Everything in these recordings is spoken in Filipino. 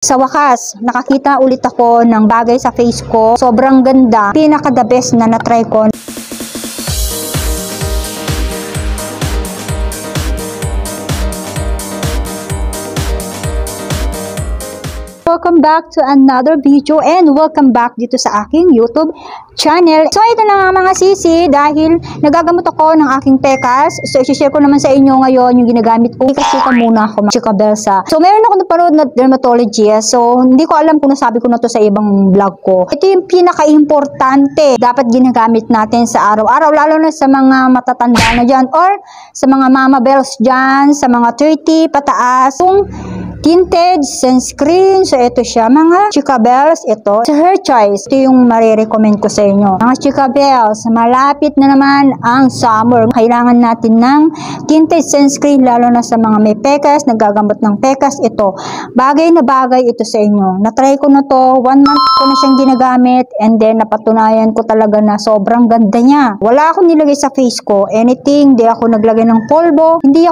Sa wakas, nakakita ulit ako ng bagay sa face ko. Sobrang ganda. Pinaka the best na na-try ko. Welcome back to another video and welcome back dito sa aking YouTube channel. So ito na nga mga sisi, dahil nagagamot ako ng aking pekas. So i-share ko naman sa inyo ngayon yung ginagamit ko. Chika muna ako, Chika Belsa. So meron ako napanood na dermatologist. So hindi ko alam kung nasabi ko na to sa ibang vlog ko. Ito yung pinaka-importante dapat ginagamit natin sa araw-araw, lalo na sa mga matatanda na dyan or sa mga mama bells dyan, sa mga 30 pataas. Kung tinted sunscreen. So, ito siya. Mga Chika Bells, ito. Sa Her Choice, ito yung marirecommend ko sa inyo. Mga Chika Bells, malapit na naman ang summer. Kailangan natin ng tinted sunscreen, lalo na sa mga may pekas, nagagamot ng pekas. Ito. Bagay na bagay ito sa inyo. Natry ko na to. 1 month ko na siyang ginagamit. And then, napatunayan ko talaga na sobrang ganda niya. Wala akong nilagay sa face ko. Anything. Hindi ako naglagay ng polvo. Hindi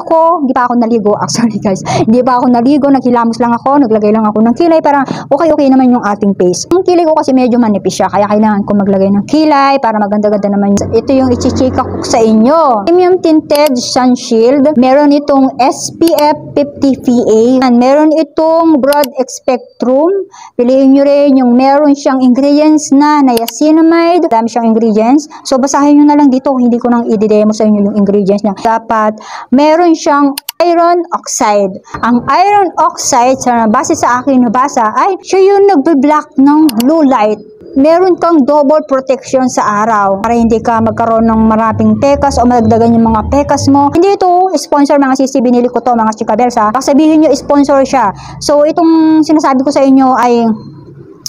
pa ako naligo. Actually, guys. Hindi pa ako naligo. Naghilamos lang ako, naglagay lang ako ng kilay para okay naman yung ating face. Ang kilay ko kasi medyo manipis siya, kaya kailangan ko maglagay ng kilay para maganda-ganda naman. Ito yung i-chika ko sa inyo. Premium Tinted Sun Shield. Meron itong SPF 50 PA. Meron itong Broad Spectrum. Piliin nyo rin yung meron siyang ingredients na niacinamide. Dami siyang ingredients. So, basahin nyo na lang dito. Hindi ko nang i-demo sa inyo yung ingredients niya. Dapat, meron siyang iron oxide. Ang iron oxide, base sa akin nabasa, ay siya yung nagbe-block ng blue light. Meron kang double protection sa araw para hindi ka magkaroon ng maraming pekas o madagdagan yung mga pekas mo. Hindi ito sponsor mga sisi, binili ko to mga Chika Belsa. Sabihin nyo sponsor siya. So itong sinasabi ko sa inyo ay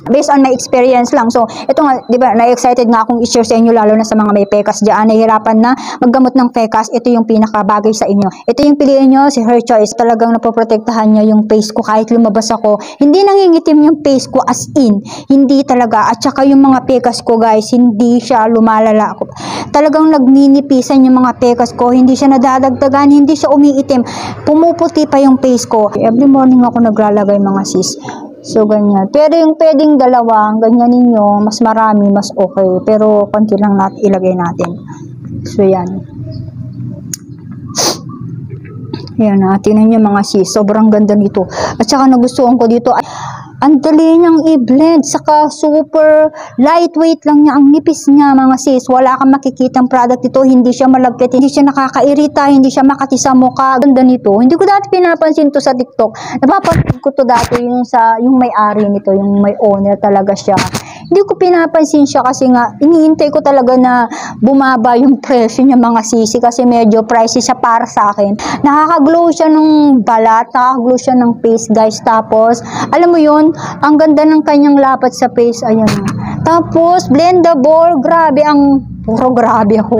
based on my experience lang. So, ito nga, di ba, na-excited nga akong i-share sa inyo, lalo na sa mga may pekas dyan, nahihirapan na maggamot ng pekas. Ito yung pinakabagay sa inyo. Ito yung piliin nyo, si Her Choice. Talagang napoprotektahan niya yung face ko kahit lumabas ako. Hindi nangingitim yung face ko as in. Hindi talaga. At saka yung mga pekas ko, guys, hindi siya lumalala. Talagang nagninipisan yung mga pekas ko. Hindi siya nadadagdagan, hindi siya umiitim. Pumuputi pa yung face ko. Every morning ako naglalagay mga sis. So, ganyan. Pero yung pwedeng dalawang, ganyan ninyo, mas marami, mas okay. Pero, konti lang ilagay natin. So, yan. Yan, tingnan nyo mga sis. Sobrang ganda nito. At saka, nagustuhan ko dito, ang dali niyang i-blend, saka super lightweight lang niya, ang nipis niya mga sis, wala kang makikitang product ito, hindi siya malagkit, hindi siya nakakairita, hindi siya makati sa mukha, ganda nito. Hindi ko dati pinapansin to sa TikTok, napapansin ko to dati yung may-ari nito, yung may owner talaga siya. Hindi ko pinapansin siya kasi nga, iniintay ko talaga na bumaba yung presyo niya mga sisi kasi medyo pricey siya para sa akin. Nakaka-glow siya ng balat, nakaka-glow siya ng face guys, tapos, alam mo yun, ang ganda ng kanyang lapat sa face, ayan. Tapos, blendable, grabe puro grabe ako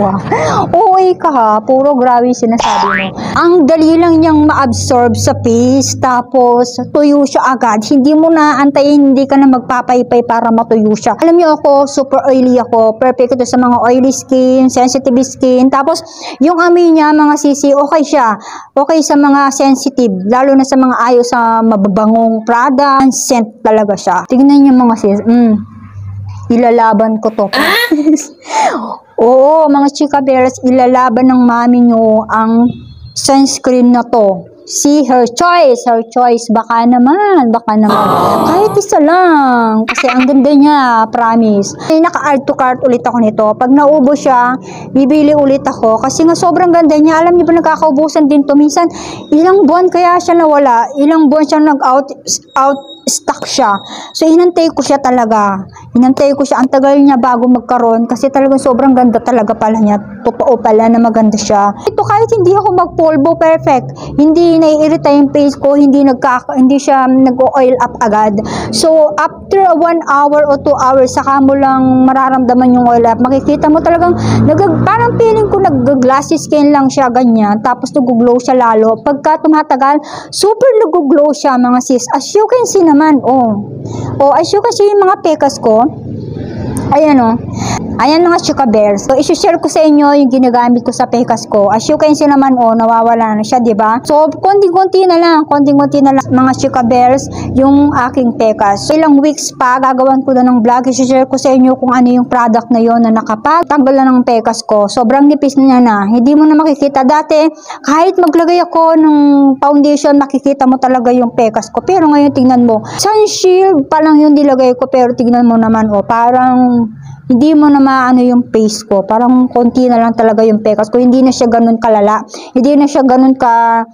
Uy ka ha, puro grabe sinasabi mo. Ang dali lang niyang ma-absorb sa face, tapos tuyo siya agad. Hindi mo na antayin, hindi ka na magpapaypay para matuyo siya. Alam niyo ako, super oily ako. Perfect ito sa mga oily skin, sensitive skin. Tapos, yung amoy niya, mga sisi, okay siya. Okay sa mga sensitive, lalo na sa mga ayaw sa mababangong product. Scent talaga siya. Tignan niyo mga sis, ilalaban ko to. Oo, mga Chika Bells, ilalaban ng mami nyo ang sunscreen na to. Si Her Choice. Her Choice, baka naman. Kahit isa lang. Kasi ang ganda niya, promise. Naka-add to cart ulit ako nito. Pag naubo siya, bibili ulit ako. Kasi nga sobrang ganda niya. Alam niyo ba, nagkakaubusan din to. Minsan, ilang buwan kaya siya nawala. Ilang buwan siya nag-out stock siya. So, inantay ko siya talaga. Inantay ko siya. Ang tagal niya bago magkaroon kasi talagang sobrang ganda talaga pala niya. Totoo pala na maganda siya. Ito kahit hindi ako magpolvo, perfect. Hindi naiirita yung face ko, hindi siya nag-oil up agad. So, after 1 hour o 2 hours, saka mo lang mararamdaman yung oil up. Makikita mo talagang, parang feeling ko nag-glassy skin lang siya, ganyan. Tapos nag-glow siya lalo. Pagka tumatagal, super nag-glow siya, mga sis. As you can see naman, as you can see yung mga pekas ko, ayan Ayan mga chika bears. So, isi-share ko sa inyo yung ginagamit ko sa pekas ko. As you can see naman, nawawala na siya, diba? So, konting-konti na lang mga chika bears yung aking pekas. So, ilang weeks pa, gagawan ko na ng vlog. Isi-share ko sa inyo kung ano yung product na yon na nakapagtanggal na ng pekas ko. Sobrang nipis niya na. Hindi mo na makikita. Dati, kahit maglagay ako ng foundation, makikita mo talaga yung pekas ko. Pero ngayon, tingnan mo. Sunshield pa lang yung nilagay ko, pero tingnan mo naman, parang hindi mo na maano yung face ko. Parang konti na lang talaga yung pekas ko. Hindi na siya ganun kalala. Hindi na siya ganun ka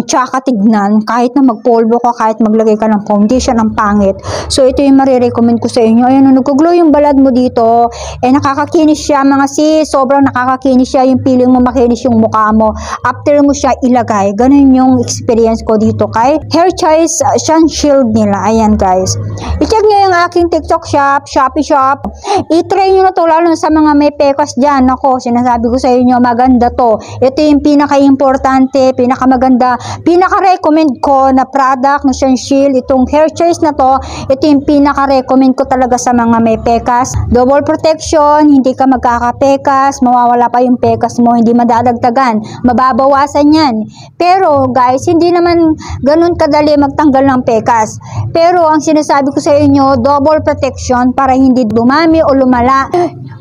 tsaka tignan. Kahit na magpolvo ka, kahit maglagay ka ng foundation, ang pangit. So, ito yung marirecommend ko sa inyo. Ayun, nag-glow yung balad mo dito. Nakakakinis siya, mga sis. Sobrang nakakakinis siya. Yung feeling mo makinis yung mukha mo. After mo siya ilagay. Ganun yung experience ko dito kay Hair Choice Sun Shield nila. Ayan, guys. I-check nyo yung aking TikTok shop, Shopee shop. I-try nyo na to, lalo sa mga may pekas dyan. Ako, sinasabi ko sa inyo, maganda to. Ito yung pinaka-importante, pinaka-maganda, pinaka-recommend ko na product na Sun Shield. Itong Hair Choice na to, ito yung pinaka-recommend ko talaga sa mga may pekas. Double protection, hindi ka magkakapekas, mawawala pa yung pekas mo, hindi madadagdagan, mababawasan yan. Pero guys, hindi naman ganun kadali magtanggal ng pekas. Pero ang sinasabi ko sa inyo, double protection para hindi dumami o lumala.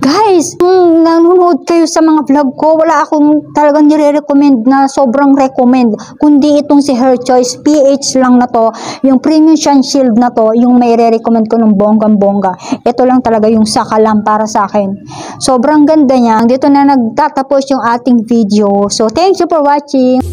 Guys, kung nanonood kayo sa mga vlog ko, wala akong talagang nire-recommend na sobrang recommend. Kundi itong si Hair Choice PH lang na to, yung Premium Sun Shield na to, yung may re-recommend ko ng bonggang-bongga. Ito lang talaga yung sakalam para sa akin. Sobrang ganda niya. Dito na nagtatapos yung ating video. So, thank you for watching.